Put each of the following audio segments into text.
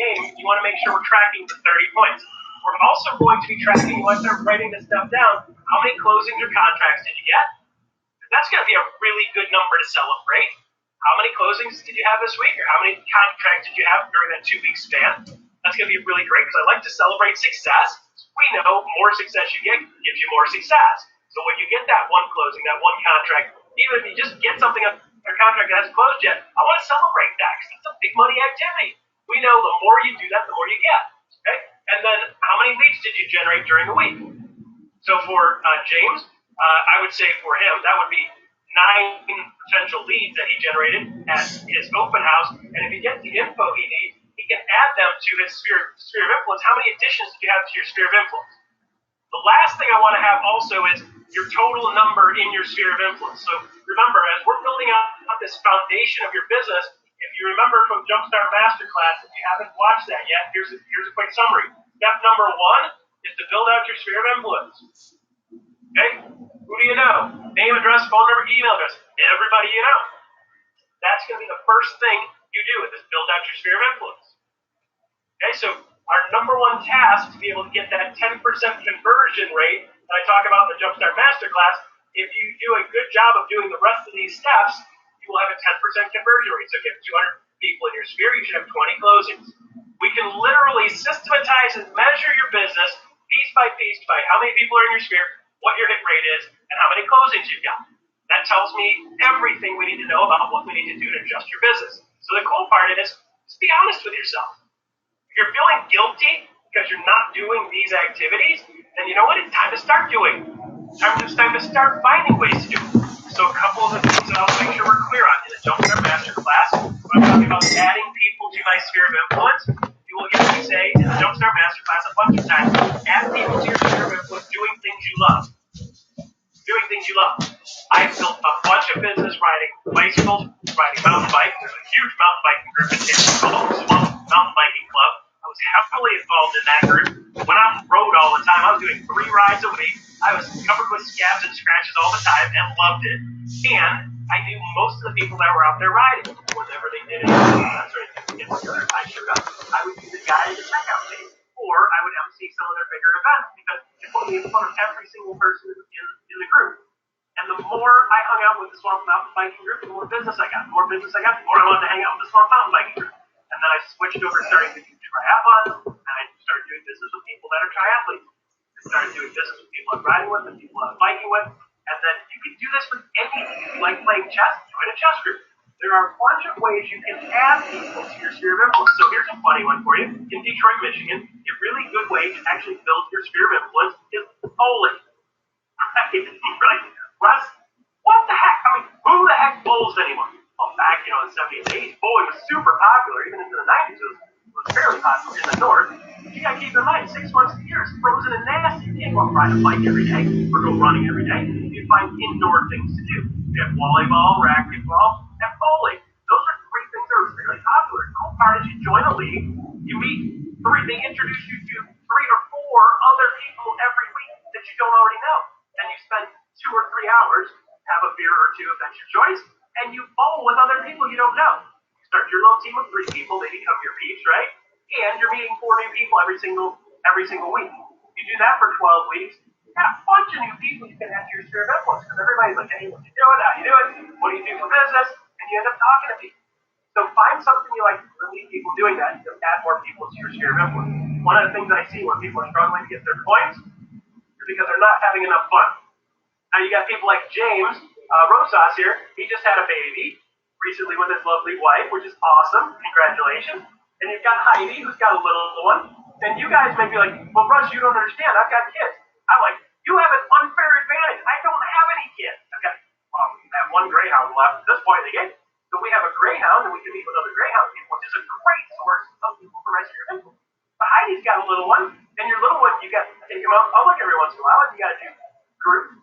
game, you want to make sure we're tracking the 30 points. We're also going to be tracking, once they're writing this stuff down, how many closings or contracts did you get? That's going to be a really good number to celebrate. How many closings did you have this week, or how many contracts did you have during that 2-week span? That's going to be really great because I like to celebrate success. We know more success you get gives you more success. So when you get that one closing, that one contract, even if you just get something a contract that hasn't closed yet, I want to celebrate that because it's a big money activity. We know the more you do that, the more you get. Okay? And then how many leads did you generate during the week? So for James, I would say for him, that would be 9 potential leads that he generated at his open house. And if he gets the info he needs, he can add them to his sphere of influence. How many additions do you have to your sphere of influence? The last thing I want to have also is your total number in your sphere of influence. So remember, as we're building out this foundation of your business, if you remember from Jumpstart Masterclass, if you haven't watched that yet, here's a quick summary. Step number 1 is to build out your sphere of influence. Okay? Who do you know? Name, address, phone number, email address. Everybody you know. That's going to be the first thing you do is build out your sphere of influence. Okay, so our number 1 task to be able to get that 10% conversion rate that I talk about in the Jumpstart Masterclass, if you do a good job of doing the rest of these steps, you will have a 10% conversion rate. So if you have 200 people in your sphere, you should have 20 closings. We can literally systematize and measure your business piece by piece by how many people are in your sphere, what your hit rate is, and how many closings you've got. That tells me everything we need to know about what we need to do to adjust your business. So the cool part is, just be honest with yourself. If you're feeling guilty because you're not doing these activities, then you know what? It's time to start doing. It's time to start finding ways to do it. So a couple of the things that I'll make sure we're clear on in the Jumpstart Masterclass, when I'm talking about adding people to my sphere of influence, you will hear me say in the Jumpstart Masterclass a bunch of times, add people to your sphere of influence doing things you love. Doing things you love. I've built a bunch of business riding bicycles, riding mountain bikes. There's a huge mountain biking group in Tampa called the Swamp Mountain Biking Club. I was heavily involved in that group. Went out and rode all the time. I was doing 3 rides a week. I was covered with scabs and scratches all the time and loved it. And I knew most of the people that were out there riding. Whenever they did it, I showed up. I would be the guy in the checkout lane. Or I would MC some of their bigger events because it put me in front of every single person in the group. And the more I hung out with the Swamp Mountain Biking group, the more business I got. The more business I got, the more I wanted to hang out with the Swamp Mountain Biking group. And then I switched over to starting to do triathlons, and I started doing business with people that are triathletes. I started doing business with people I'm riding with and people I'm biking with. And then you can do this with anything. If you like playing chess, join a chess group. There are a bunch of ways you can add people to your sphere of influence. So here's a funny one for you. In Detroit, Michigan, a really good way to actually build your sphere of influence is bowling. Right? Russ, what the heck? I mean, who the heck bowls anymore? Well, back, in the 70s and 80s, bowling was super popular. Even into the 90s, it was fairly popular in the north. You gotta keep in mind, 6 months of the year is frozen and nasty. You can't go out and ride a bike every day or go running every day. You find indoor things to do. You have volleyball, racquetball, and bowling. Those are 3 things that are fairly popular. The cool part is you join a league, you meet 3, they introduce you to 3 or 4 other people every week that you don't already know. And you spend 2 or 3 hours, have a beer or 2 if that's your choice, and you bowl with other people you don't know. You start your little team of 3 people, they become your peeps, right? And you're meeting 4 new people every single week. You do that for 12 weeks, you got a bunch of new people you can add to your sphere of influence because everybody's like, hey, what you doing? How you doing? What do you do for business? And you end up talking to people. So find something you like to meet people doing that. You can add more people to your sphere of influence. One of the things I see when people are struggling to get their points is because they're not having enough fun. Now you got people like James Rosas here. He just had a baby recently with his lovely wife, which is awesome. Congratulations. And you've got Heidi, who's got a little one. And you guys may be like, well, Russ, you don't understand. I've got kids. I'm like, you have an unfair advantage. I don't have any kids. I've got that one greyhound left at this point in the game. So we have a greyhound, and we can meet with other greyhound people, which is a great source of people for my sphere of influence. But Heidi's got a little one, and your little one, you got to take him out in public every once in a while, and you got to do group,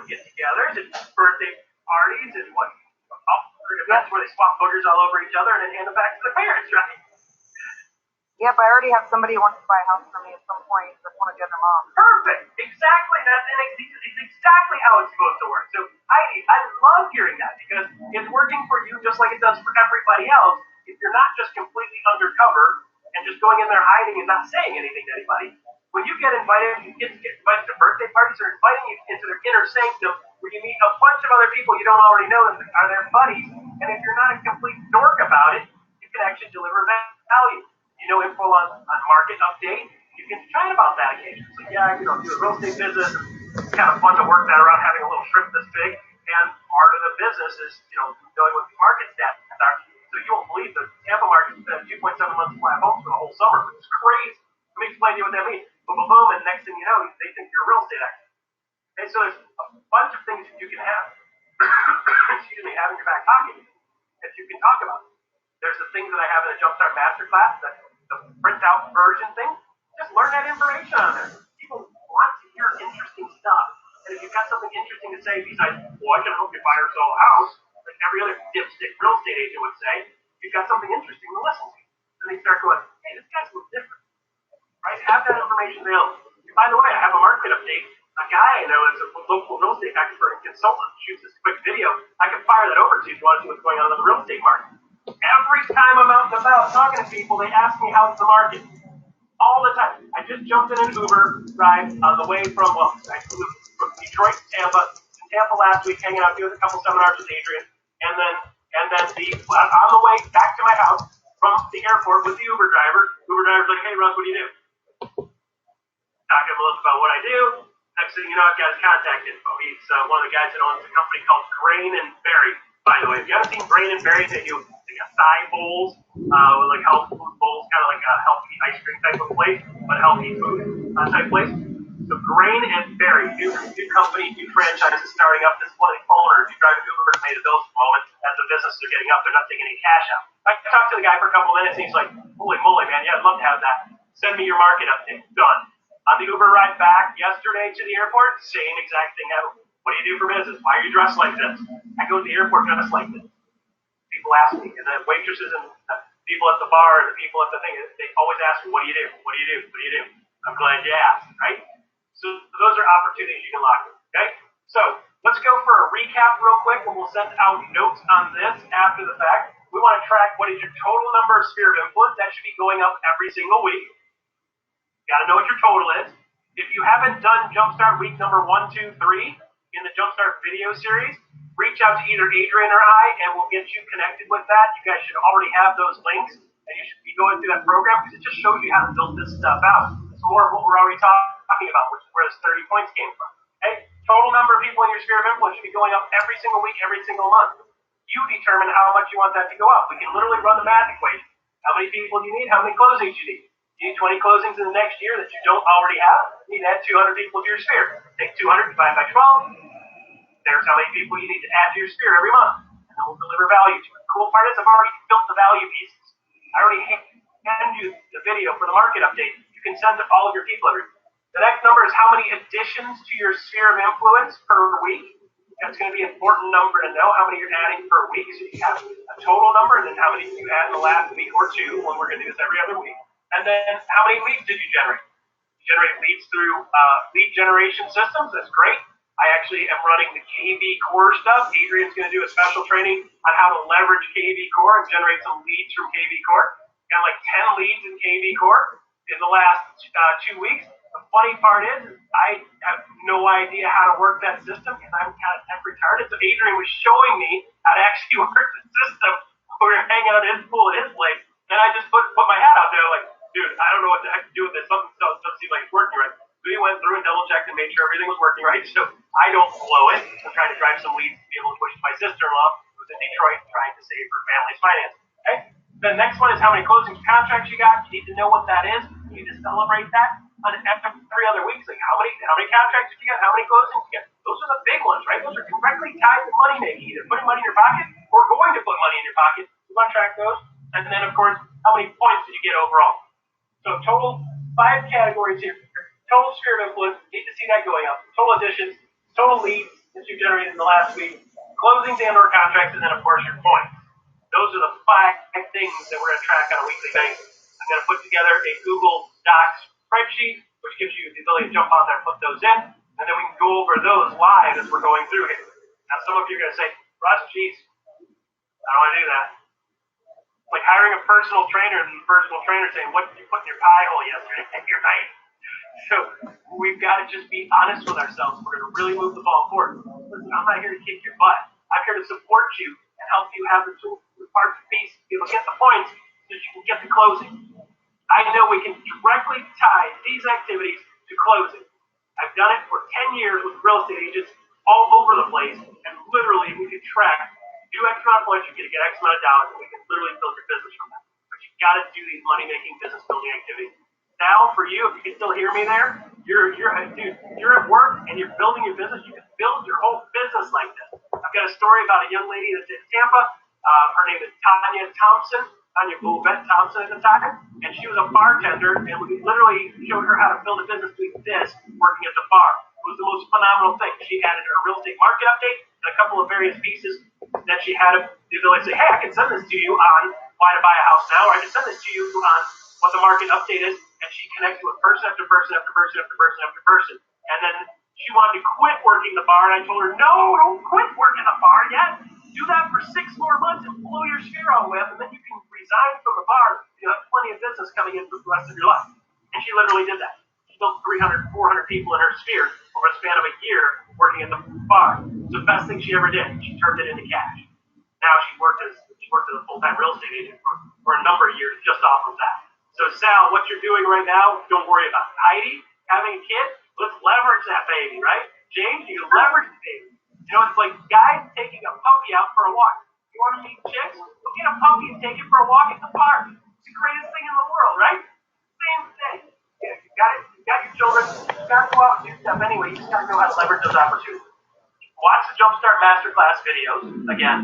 get-togethers and birthday parties and events where they swap boogers all over each other and then hand them back to the parents, right? Yep, I already have somebody who wants to buy a house for me at some point with one of the other moms. Perfect. Exactly. It's exactly how it's supposed to work. So, Heidi, I love hearing that because it's working for you just like it does for everybody else. If you're not just completely undercover and and just going in there hiding and not saying anything to anybody. When you get invited, you get invited to birthday parties or inviting you into their inner sanctum where you meet a bunch of other people you don't already know that are their buddies. And if you're not a complete dork about it, you can actually deliver value. You know info on market update. You can chat about that occasionally. So yeah, do a real estate business. It's kind of fun to work that around having a little shrimp this big. And part of the business is, knowing what the market stats are. So you won't believe the Tampa market spent 2.7 months flat homes for the whole summer. It's crazy. Let me explain to you what that means. Boom, boom, boom, and next thing you know, they think you're a real estate expert. Okay, so there's a bunch of things that you can have. Excuse me, have in your back pocket that you can talk about. There's the things that I have in the Jumpstart Masterclass, the print-out version thing. Just learn that information on there. People want to hear interesting stuff. And if you've got something interesting to say besides, well, I can help you buy or sell a house, like every other dipstick real estate agent would say, you've got something interesting to listen to. And they start going, hey, this guy's a little different. Right? Have that information available. And by the way, I have a market update. A guy I know is a local real estate expert and consultant shoots this quick video. I can fire that over to you if you want to see what's going on in the real estate market. Every time I'm out and about talking to people, they ask me how's the market. All the time. I just jumped in an Uber ride on the way from Detroit to Tampa. In Tampa last week, hanging out doing a couple seminars with Adrian, and then on the way back to my house from the airport with the Uber driver. Uber driver's like, "Hey Russ, what do you do?" Talking a little about what I do. Next thing you know, I've got his contact info. He's one of the guys that owns a company called Grain and Berry. By the way, if you haven't seen Grain and Berry, they do thigh bowls, like health food bowls, kind of like a healthy ice cream type of place, but healthy food type place. So Grain and Berry, new company, new franchise is starting up. This is one of the owners. You drive an Uber to pay the bills for a moment as the business are getting up. They're not taking any cash out. I talked to the guy for a couple minutes, and he's like, "Holy moly, man! Yeah, I'd love to have that. Send me your market update." Done. On the Uber ride back yesterday to the airport, same exact thing happened. What do you do for business? Why are you dressed like this? I go to the airport dressed like this. People ask me, and the waitresses and the people at the bar and the people at the thing, they always ask me, "What do you do? What do you do? What do you do?" I'm glad you asked, right? So those are opportunities you can lock in, okay? So let's go for a recap real quick, and we'll send out notes on this after the fact. We want to track what is your total number of sphere of influence. That should be going up every single week. You got to know what your total is. If you haven't done Jumpstart week number 1, 2, 3 in the Jumpstart video series, reach out to either Adrian or I, and we'll get you connected with that. You guys should already have those links, and you should be going through that program because it just shows you how to build this stuff out. It's more of what we're already talking about, which is where this 30 points came from. Okay? Total number of people in your sphere of influence should be going up every single week, every single month. You determine how much you want that to go up. We can literally run the math equation. How many people do you need? How many closings you need? You need 20 closings in the next year that you don't already have. You need to add 200 people to your sphere. Take 200 divided by 12. There's how many people you need to add to your sphere every month. And then we'll deliver value to it. The cool part is I've already built the value pieces. I already handed you the video for the market update. You can send to all of your people every week. The next number is how many additions to your sphere of influence per week. That's going to be an important number to know how many you're adding per week. So you have a total number, and then how many you add in the last week or two, when we're going to do this every other week. And then how many leads did you generate? You generate leads through lead generation systems. That's great. I actually am running the KV Core stuff. Adrian's going to do a special training on how to leverage KV Core and generate some leads from KV Core. Got like 10 leads in KV Core in the last 2 weeks. The funny part is I have no idea how to work that system because I'm kind of tech retarded. So Adrian was showing me how to actually work the system. We were hanging out at his pool at his place, and I just put my hat out there like, dude, I don't know what the heck to do with this. Something doesn't seem like it's working right. So we went through and double checked and made sure everything was working right. So I don't blow it. I'm trying to drive some leads to be able to push to my sister-in-law who's in Detroit trying to save her family's finances. Okay? The next one is how many closings contracts you got. You need to know what that is. You need to celebrate that on every other week. It's like how many contracts did you get? How many closings did you get? Those are the big ones, right? Those are directly tied to money making, either putting money in your pocket or going to put money in your pocket. You want to track those. And then of course, how many points did you get overall? So total 5 categories here. Total sphere of influence, need to see that going up. Total additions, total leads that you generated in the last week, closings and or contracts, and then of course your points. Those are the 5 things that we're going to track on a weekly basis. I'm going to put together a Google Docs spreadsheet, which gives you the ability to jump on there and put those in, and then we can go over those live as we're going through here. Now some of you are going to say, Russ, geez, I don't want to do that. like hiring a personal trainer and the personal trainer saying, what did you put in your pie hole yesterday? You're right. So we've got to just be honest with ourselves. We're going to really move the ball forward. Listen, I'm not here to kick your butt. I'm here to support you and help you have the tools, the parts and pieces to be able to get the points so that you can get the closing. I know we can directly tie these activities to closing. I've done it for 10 years with real estate agents all over the place, and literally we can track, do X amount of points, you get X amount of dollars, and we can literally build your business from that. But you've got to do these money-making, business-building activities. Now, for you, if you can still hear me there, you're at work and you're building your business. You can build your whole business like this. I've got a story about a young lady that's in Tampa. Her name is Tanya Thompson. Tanya Boulevette Thompson at the time, and she was a bartender, and we literally showed her how to build a business doing this, working at the bar. It was the most phenomenal thing. She added her real estate market update and a couple of various pieces that she had the ability to say, hey, I can send this to you on why to buy a house now, or I can send this to you on what the market update is, and she connected with person after person after person after person after person. And then she wanted to quit working the bar, and I told her, no, don't quit working the bar yet. Do that for 6 more months and blow your sphere on with, and then you can resign from the bar. You have plenty of business coming in for the rest of your life. And she literally did that. She built 300, 400 people in her sphere over a span of a year working at the bar. It's the best thing she ever did. She turned it into cash. Now she worked as a full-time real estate agent for a number of years just off of that. So Sal, what you're doing right now, don't worry about it. Heidi, having a kid, let's leverage that baby, right? James, you can leverage the baby. You know, it's like guys taking a puppy out for a walk. You want to meet chicks? Go get a puppy and take it for a walk at the park. It's the greatest thing in the world, right? Same thing. Yeah, you got it. You got your children. You got to go out and do stuff anyway. You just got to know how to leverage those opportunities. Watch the Jumpstart Masterclass videos. Again,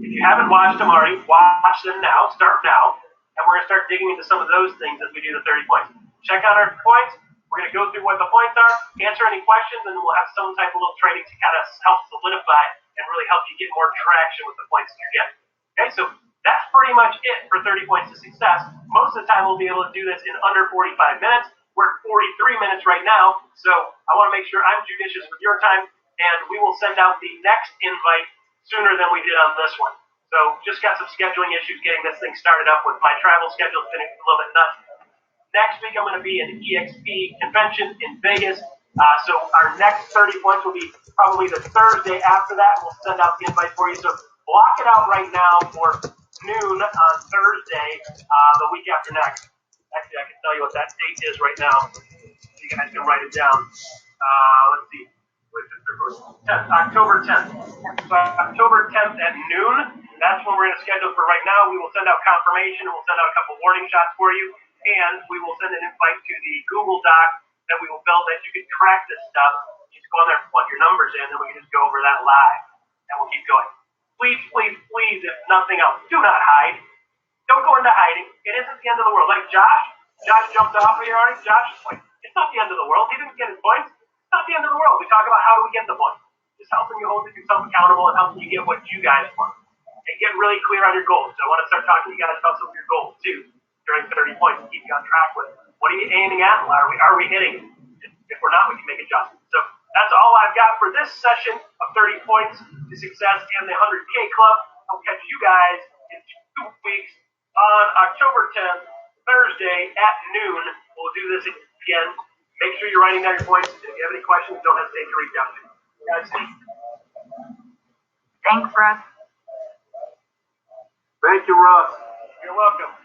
if you haven't watched them already, watch them now. Start now. And we're going to start digging into some of those things as we do the 30 points. Check out our points. We're going to go through what the points are, answer any questions, and we'll have some type of little training to kind of help solidify and really help you get more traction with the points that you're getting. Okay, so that's pretty much it for 30 points to success. Most of the time we'll be able to do this in under 45 minutes. We're at 43 minutes right now, so I want to make sure I'm judicious with your time, and we will send out the next invite sooner than we did on this one. So just got some scheduling issues getting this thing started up with my travel schedule. It's been a little bit nuts. Next week, I'm going to be at the EXP convention in Vegas. So our next 30 points will be probably the Thursday after that. We'll send out the invite for you. So block it out right now for noon on Thursday, the week after next. Actually, I can tell you what that date is right now. You guys can write it down. Let's see. October 10th. So October 10th at noon. That's when we're going to schedule for right now. We will send out confirmation. We'll send out a couple warning shots for you. And we will send an invite to the Google Doc that we will build that you can track this stuff. You just go on there and plug your numbers in, and we can just go over that live. And we'll keep going. Please, please, please, if nothing else, do not hide. Don't go into hiding. It isn't the end of the world. Like Josh jumped off of here already. Josh, like, it's not the end of the world. He didn't get his points. It's not the end of the world. We talk about how do we get the points. Just helping you hold yourself accountable and helping you get what you guys want. And get really clear on your goals. So I want to start talking to you guys about some of your goals, too, during 30 points to keep you on track with. What are you aiming at? Are we hitting it? If we're not, we can make adjustments. So that's all I've got for this session of 30 points to success in the 100K Club. I'll catch you guys in 2 weeks on October 10th, Thursday at noon. We'll do this again. Make sure you're writing down your points. If you have any questions, don't hesitate to reach out to me. Guys, Thanks, Russ. thank you, Russ. You're welcome.